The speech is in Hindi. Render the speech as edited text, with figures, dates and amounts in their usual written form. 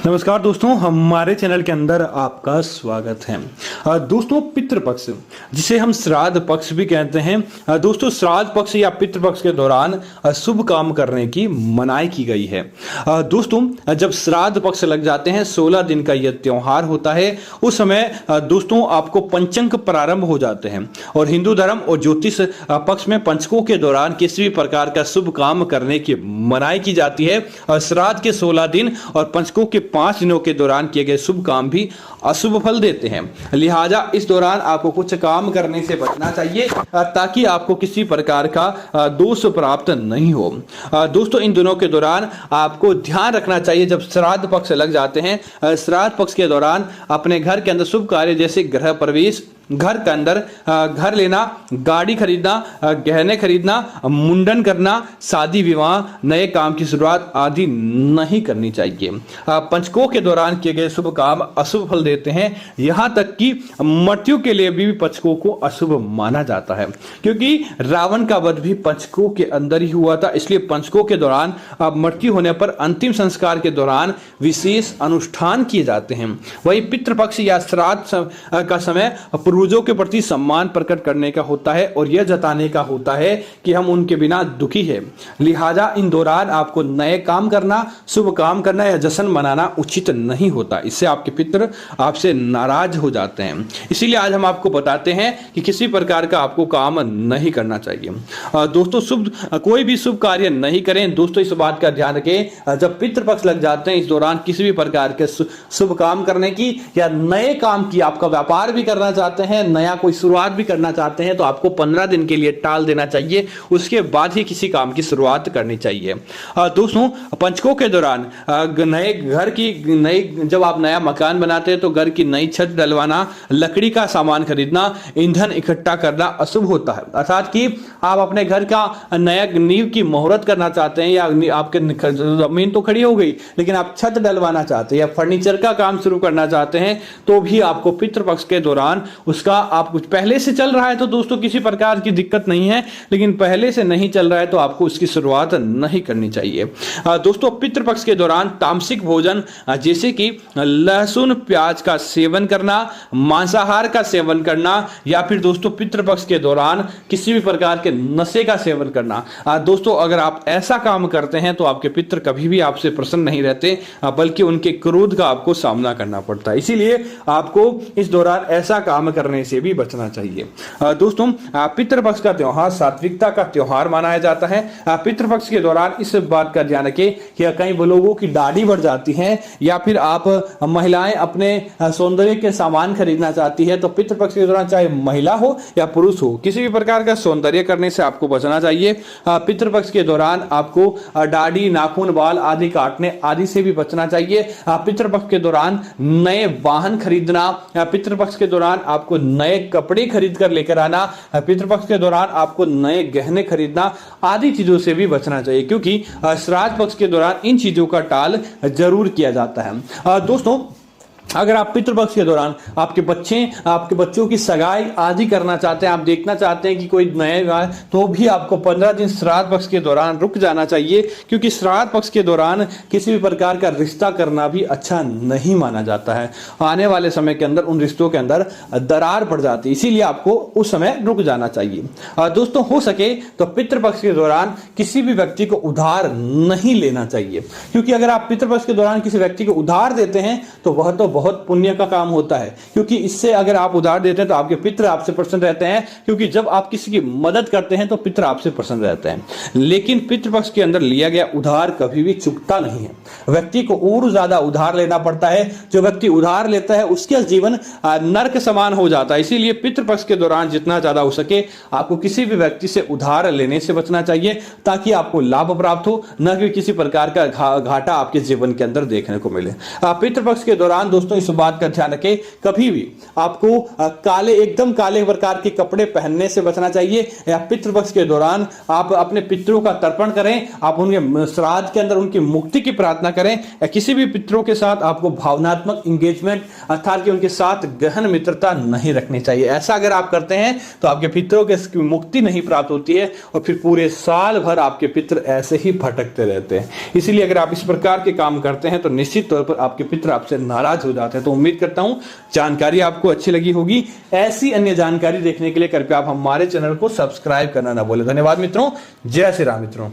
नमस्कार दोस्तों, हमारे चैनल के अंदर आपका स्वागत है। दोस्तों, पितृपक्ष जिसे हम श्राद्ध पक्ष भी कहते हैं। दोस्तों, श्राद्ध पक्ष या पितृपक्ष के दौरान शुभ काम करने की मनाही की गई है। दोस्तों, जब श्राद्ध पक्ष लग जाते हैं, 16 दिन का यह त्योहार होता है। उस समय दोस्तों आपको पंचांग प्रारंभ हो जाते हैं और हिंदू धर्म और ज्योतिष पक्ष में पंचकों के दौरान किसी भी प्रकार का शुभ काम करने की मनाही की जाती है। श्राद्ध के 16 दिन और पंचकों के 5 दिनों के दौरान किए गए शुभ काम भी अशुभ फल देते हैं। लिहाजा इस दौरान आपको कुछ काम करने से बचना चाहिए ताकि आपको किसी प्रकार का दोष प्राप्त नहीं हो। दोस्तों, इन दिनों के दौरान आपको ध्यान रखना चाहिए, जब श्राद्ध पक्ष लग जाते हैं, श्राद्ध पक्ष के दौरान अपने घर के अंदर शुभ कार्य जैसे गृह प्रवेश, घर के अंदर घर लेना, गाड़ी खरीदना, गहने खरीदना, मुंडन करना, शादी विवाह, नए काम की शुरुआत आदि नहीं करनी चाहिए। पंचकों के दौरान किए गए शुभ काम अशुभ फल देते हैं। यहां तक कि मृत्यु के लिए भी पंचकों को अशुभ माना जाता है, क्योंकि रावण का वध भी पंचकों के अंदर ही हुआ था। इसलिए पंचकों के दौरान मृत्यु होने पर अंतिम संस्कार के दौरान विशेष अनुष्ठान किए जाते हैं। वही पितृपक्ष या श्राद्ध का समय पूर्वजों के प्रति सम्मान प्रकट करने का होता है और यह जताने का होता है कि हम उनके बिना दुखी हैं। लिहाजा इन दौरान आपको नए काम करना, शुभ काम करना या जश्न मनाना उचित नहीं होता। इससे आपके पितृ आपसे नाराज हो जाते हैं। इसीलिए आज हम आपको बताते हैं कि किसी प्रकार का आपको काम नहीं करना चाहिए। दोस्तों, कोई भी शुभ कार्य नहीं करें। दोस्तों, इस बात का ध्यान रखें, जब पितृपक्ष लग जाते हैं, इस दौरान किसी भी प्रकार के शुभ काम करने की या नए काम की, आपका व्यापार भी करना चाहते हैं, नया कोई शुरुआत भी करना चाहते हैं, तो आपको 15 दिन के लिए टाल देना चाहिए। उसके बाद ही किसी काम की शुरुआत करनी चाहिए। दोस्तों, पंचकों के दौरान नए घर की जब आप नया मकान बनाते हैं तो घर की नई छत डलवाना, लकड़ी का सामान खरीदना, ईंधन इकट्ठा करना अशुभ होता है। अर्थात कि आप अपने घर का नया नींव की मुहूर्त करना चाहते हैं या आपके जमीन तो खड़ी हो गई लेकिन आप छत डलवाना चाहते हैं या फर्नीचर का काम शुरू करना चाहते हैं, तो भी आपको पितृपक्ष के दौरान उसका आप कुछ पहले से चल रहा है तो दोस्तों किसी प्रकार की दिक्कत नहीं है, लेकिन पहले से नहीं चल रहा है तो आपको उसकी शुरुआत नहीं करनी चाहिए। दोस्तों, पितृपक्ष के दौरान तामसिक भोजन जैसे कि लहसुन प्याज का सेवन करना, मांसाहार का सेवन करना या फिर दोस्तों पितृपक्ष के दौरान किसी भी प्रकार के नशे का सेवन करना, दोस्तों अगर आप ऐसा काम करते हैं तो आपके पितृ कभी भी आपसे प्रसन्न नहीं रहते, बल्कि उनके क्रोध का आपको सामना करना पड़ता है। इसीलिए आपको इस दौरान ऐसा काम करने से भी बचना चाहिए। दोस्तों, पितृपक्ष का त्योहार सात्विकता का त्योहार माना जाता है। पितृपक्ष के दौरान इस बात का ध्यान रखें कि कई लोगों की दाढ़ी बढ़ जाती है या फिर आप महिलाएं अपने सौंदर्य के सामान खरीदना चाहती है, तो पितृपक्ष के दौरान चाहे महिला हो या पुरुष हो, किसी भी प्रकार का सौंदर्य करने से आपको बचना चाहिए। पितृपक्ष के दौरान आपको दाढ़ी, नाखून, बाल आदि काटने आदि से भी बचना चाहिए। पितृपक्ष के दौरान नए वाहन खरीदना, पितृपक्ष के दौरान आपको नए कपड़े खरीद कर लेकर आना, पितृपक्ष के दौरान आपको नए गहने खरीदना आदि चीजों से भी बचना चाहिए, क्योंकि श्राद्ध पक्ष के दौरान इन चीजों का टाल जरूर किया जाता है। दोस्तों, अगर आप पितृपक्ष के दौरान आपके बच्चों की सगाई आदि करना चाहते हैं, आप देखना चाहते हैं कि कोई नया, तो भी आपको 15 दिन श्राद्ध पक्ष के दौरान रुक जाना चाहिए, क्योंकि श्राद्ध पक्ष के दौरान किसी भी प्रकार का रिश्ता करना भी अच्छा नहीं माना जाता है। आने वाले समय के अंदर उन रिश्तों के अंदर दरार पड़ जाती है, इसीलिए आपको उस समय रुक जाना चाहिए। दोस्तों, हो सके तो पितृपक्ष के दौरान किसी भी व्यक्ति को उधार नहीं लेना चाहिए, क्योंकि अगर आप पितृपक्ष के दौरान किसी व्यक्ति को उधार देते हैं तो वह तो बहुत पुण्य का काम होता है, क्योंकि इससे अगर आप उधार देते हैं तो आपके पितृ आपसे प्रसन्न रहते हैं, क्योंकि जब आप किसी की मदद करते हैं तो पितृ आपसे प्रसन्न रहते हैं। लेकिन पितृपक्ष के अंदर लिया गया उधार कभी भी चुकता नहीं है, व्यक्ति को और ज्यादा उधार लेना पड़ता है। जो व्यक्ति उधार लेता है उसका जीवन नरक समान हो जाता है। इसीलिए पितृपक्ष के दौरान जितना ज्यादा हो सके आपको किसी भी व्यक्ति से उधार लेने से बचना चाहिए, ताकि आपको लाभ प्राप्त हो, न कि किसी प्रकार का घाटा आपके जीवन के अंदर देखने को मिले। पितृपक्ष के दौरान दोस्तों दोस्तों इस बात का ध्यान रखें, कभी भी आपको काले एकदम काले प्रकार के कपड़े पहनने से बचना चाहिए। या पितृपक्ष के दौरान आप अपने पितरों का तर्पण करें, आप उनके श्राद्ध के अंदर उनकी मुक्ति की प्रार्थना करें, या किसी भी पितरों के साथ आपको भावनात्मक इंगेजमेंट अर्थात कि उनके साथ गहन मित्रता नहीं रखनी चाहिए। ऐसा अगर आप करते हैं तो आपके पितरों की मुक्ति नहीं प्राप्त होती है और फिर पूरे साल भर आपके पितर ऐसे ही भटकते रहते हैं। इसलिए अगर आप इस प्रकार के काम करते हैं तो निश्चित तौर पर आपके पितर आपसे नाराज हो जाते हैं। तो उम्मीद करता हूं जानकारी आपको अच्छी लगी होगी। ऐसी अन्य जानकारी देखने के लिए कृपया आप हमारे चैनल को सब्सक्राइब करना ना भूलें। धन्यवाद मित्रों, जय श्री राम मित्रों।